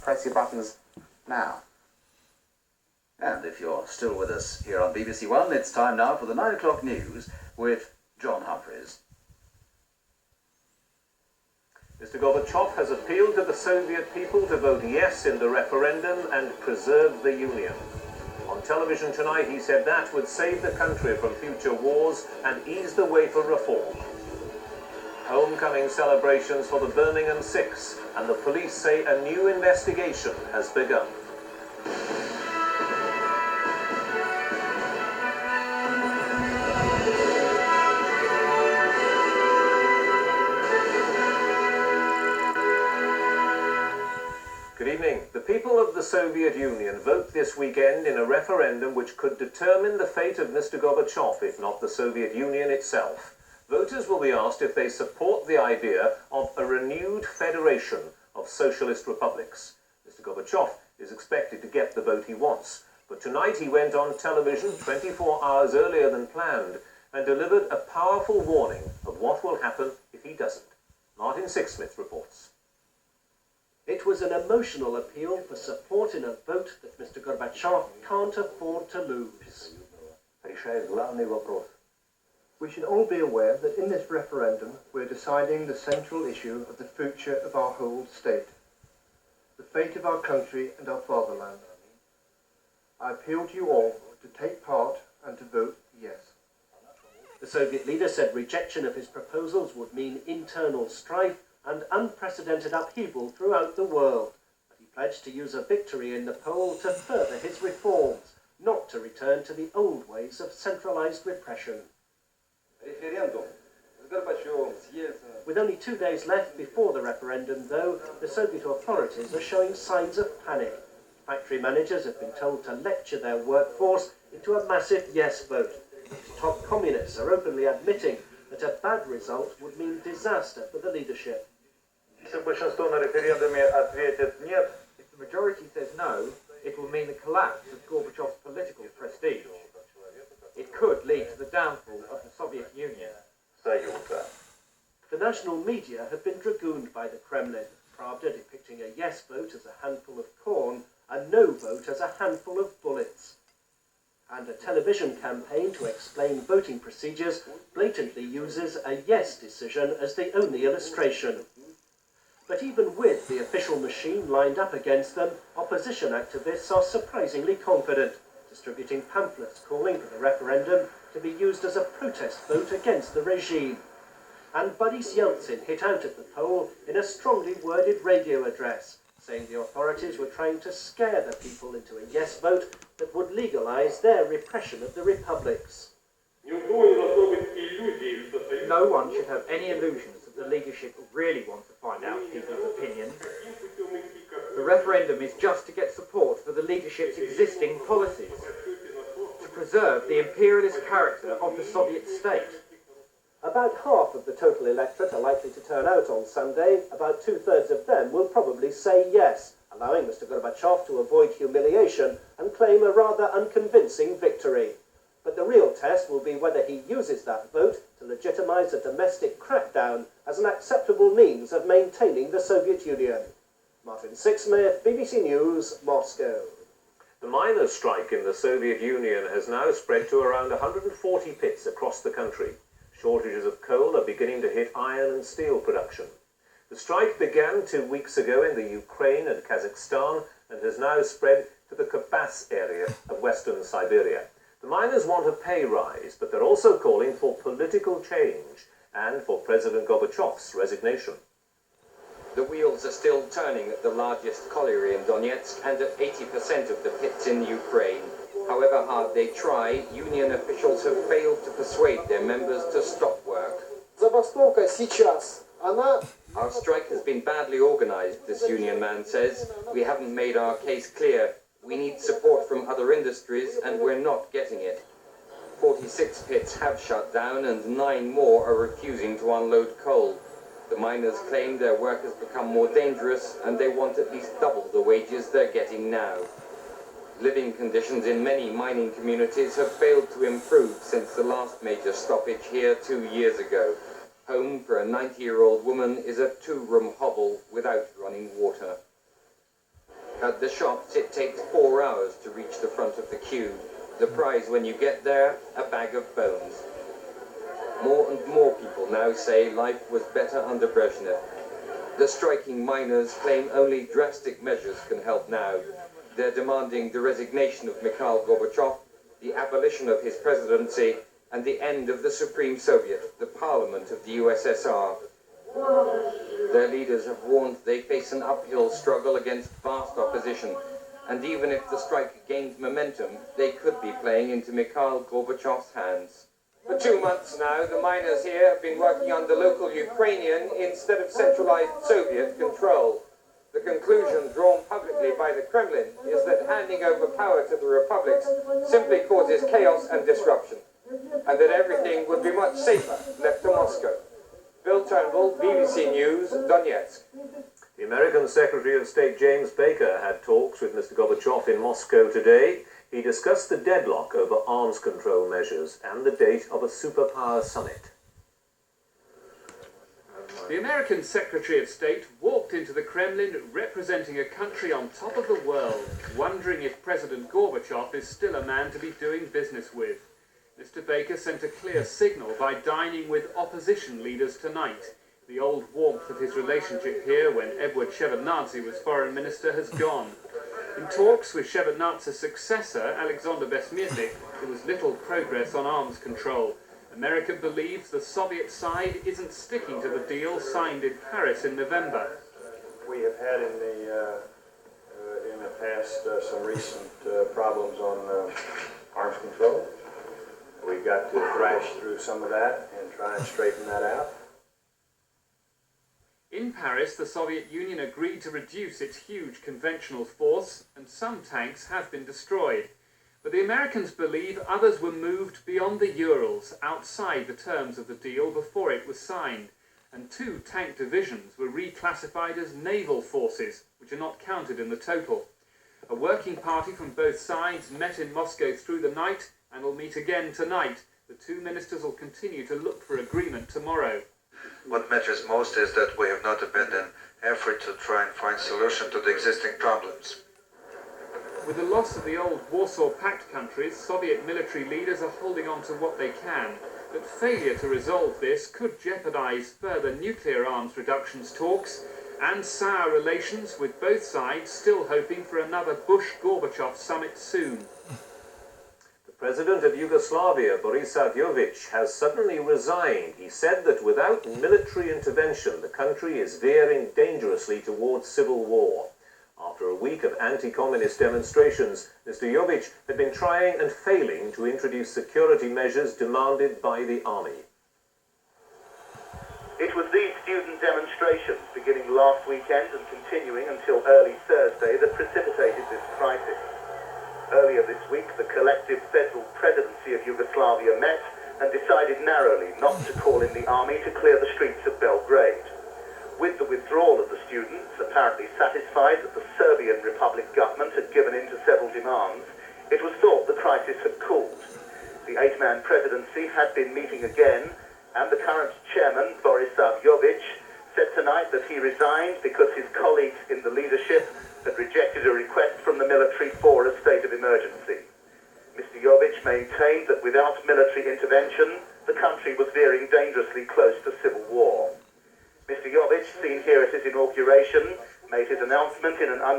press your buttons now. And if you're still with us here on BBC One, it's time now for the 9 o'clock news with John Humphreys. Mr. Gorbachev has appealed to the Soviet people to vote yes in the referendum and preserve the Union. On television tonight, he said that would save the country from future wars and ease the way for reform. Homecoming celebrations for the Birmingham Six, and the police say a new investigation has begun. Good evening. The people of the Soviet Union vote this weekend in a referendum which could determine the fate of Mr. Gorbachev, if not the Soviet Union itself. Voters will be asked if they support the idea of a renewed federation of socialist republics. Mr. Gorbachev is expected to get the vote he wants, but tonight he went on television 24 hours earlier than planned and delivered a powerful warning of what will happen if he doesn't. Martin Sixsmith reports. It was an emotional appeal for support in a vote that Mr. Gorbachev can't afford to lose. We should all be aware that in this referendum we're deciding the central issue of the future of our whole state, the fate of our country and our fatherland. I appeal to you all to take part and to vote yes. The Soviet leader said rejection of his proposals would mean internal strife and unprecedented upheaval throughout the world, but he pledged to use a victory in the poll to further his reforms, not to return to the old ways of centralized repression. With only 2 days left before the referendum, though, the Soviet authorities are showing signs of panic. Factory managers have been told to lecture their workforce into a massive yes vote. Top communists are openly admitting that a bad result would mean disaster for the leadership. If the majority says no, it will mean the collapse of Gorbachev's political prestige. It could lead to the downfall of the Soviet Union. The national media have been dragooned by the Kremlin, Pravda depicting a yes vote as a handful of corn, a no vote as a handful of bullets. And a television campaign to explain voting procedures blatantly uses a yes decision as the only illustration. But even with the official machine lined up against them, opposition activists are surprisingly confident, distributing pamphlets calling for the referendum to be used as a protest vote against the regime. And Boris Yeltsin hit out at the poll in a strongly worded radio address, saying the authorities were trying to scare the people into a yes vote that would legalize their repression of the republics. No one should have any illusions that the leadership really want to find out people's opinions. The referendum is just to get support for the leadership's existing policies, to preserve the imperialist character of the Soviet state. About half of the total electorate are likely to turn out on Sunday. About 2/3 of them will probably say yes, allowing Mr. Gorbachev to avoid humiliation and claim a rather unconvincing victory. But the real test will be whether he uses that vote to legitimize a domestic crackdown as an acceptable means of maintaining the Soviet Union. Martin Sixsmith, BBC News, Moscow. The miners' strike in the Soviet Union has now spread to around 140 pits across the country. Shortages of coal are beginning to hit iron and steel production. The strike began 2 weeks ago in the Ukraine and Kazakhstan and has now spread to the Kavkaz area of western Siberia. The miners want a pay rise, but they're also calling for political change and for President Gorbachev's resignation. The wheels are still turning at the largest colliery in Donetsk and at 80% of the pits in Ukraine. However hard they try, union officials have failed to persuade their members to stop work. Our strike has been badly organized, this union man says. We haven't made our case clear. We need support from other industries and we're not getting it. 46 pits have shut down and 9 more are refusing to unload coal. The miners claim their work has become more dangerous and they want at least double the wages they're getting now. Living conditions in many mining communities have failed to improve since the last major stoppage here 2 years ago. Home for a 90-year-old woman is a 2-room hovel without running water. At the shops, it takes 4 hours to reach the front of the queue. The prize when you get there, a bag of bones. More and more people now say life was better under Brezhnev. The striking miners claim only drastic measures can help now. They're demanding the resignation of Mikhail Gorbachev, the abolition of his presidency, and the end of the Supreme Soviet, the parliament of the USSR. Their leaders have warned they face an uphill struggle against vast opposition, and even if the strike gains momentum, they could be playing into Mikhail Gorbachev's hands. For 2 months now, the miners here have been working under local Ukrainian instead of centralized Soviet control. The conclusion drawn publicly by the Kremlin is that handing over power to the republics simply causes chaos and disruption, and that everything would be much safer left to Moscow. Bill Turnbull, BBC News, Donetsk. The American Secretary of State James Baker had talks with Mr. Gorbachev in Moscow today. He discussed the deadlock over arms control measures and the date of a superpower summit. The American Secretary of State walked into the Kremlin representing a country on top of the world, wondering if President Gorbachev is still a man to be doing business with. Mr. Baker sent a clear signal by dining with opposition leaders tonight. The old warmth of his relationship here when Eduard Shevardnadze was foreign minister has gone. In talks with Shevardnadze's successor, Alexander Besmirnik, there was little progress on arms control. America believes the Soviet side isn't sticking to the deal signed in Paris in November. We have had in the past some recent problems on arms control. We've got to thrash through some of that and try and straighten that out. In Paris, the Soviet Union agreed to reduce its huge conventional force, and some tanks have been destroyed. But the Americans believe others were moved beyond the Urals, outside the terms of the deal before it was signed, and 2 tank divisions were reclassified as naval forces, which are not counted in the total. A working party from both sides met in Moscow through the night and will meet again tonight. The 2 ministers will continue to look for agreement tomorrow. What matters most is that we have not abandoned effort to try and find solution to the existing problems. With the loss of the old Warsaw Pact countries, Soviet military leaders are holding on to what they can, but failure to resolve this could jeopardize further nuclear arms reductions talks and sour relations, with both sides still hoping for another Bush-Gorbachev summit soon. The President of Yugoslavia, Boris Tadeusz, has suddenly resigned. He said that without military intervention, the country is veering dangerously towards civil war. After a week of anti-communist demonstrations, Mr. Jovic had been trying and failing to introduce security measures demanded by the army. It was these student demonstrations beginning last weekend and continuing until early Thursday that precipitated this crisis. Earlier this week, the collective federal presidency of Yugoslavia met and decided narrowly not to call in the army to clear the streets of Belgrade. With the withdrawal of the students, apparently satisfied that the Serbian Republic government had given in to several demands, it was thought the crisis had cooled. The 8-man presidency had been meeting again, and the current chairman, Boris Tadeusz, said tonight that he resigned because his colleagues in the leadership had rejected a request from the military for a state of emergency. Mr. Jovic maintained that without military intervention, the country was veering dangerously close to civil war. Mr. Jovic, seen here at his inauguration, made his announcement in an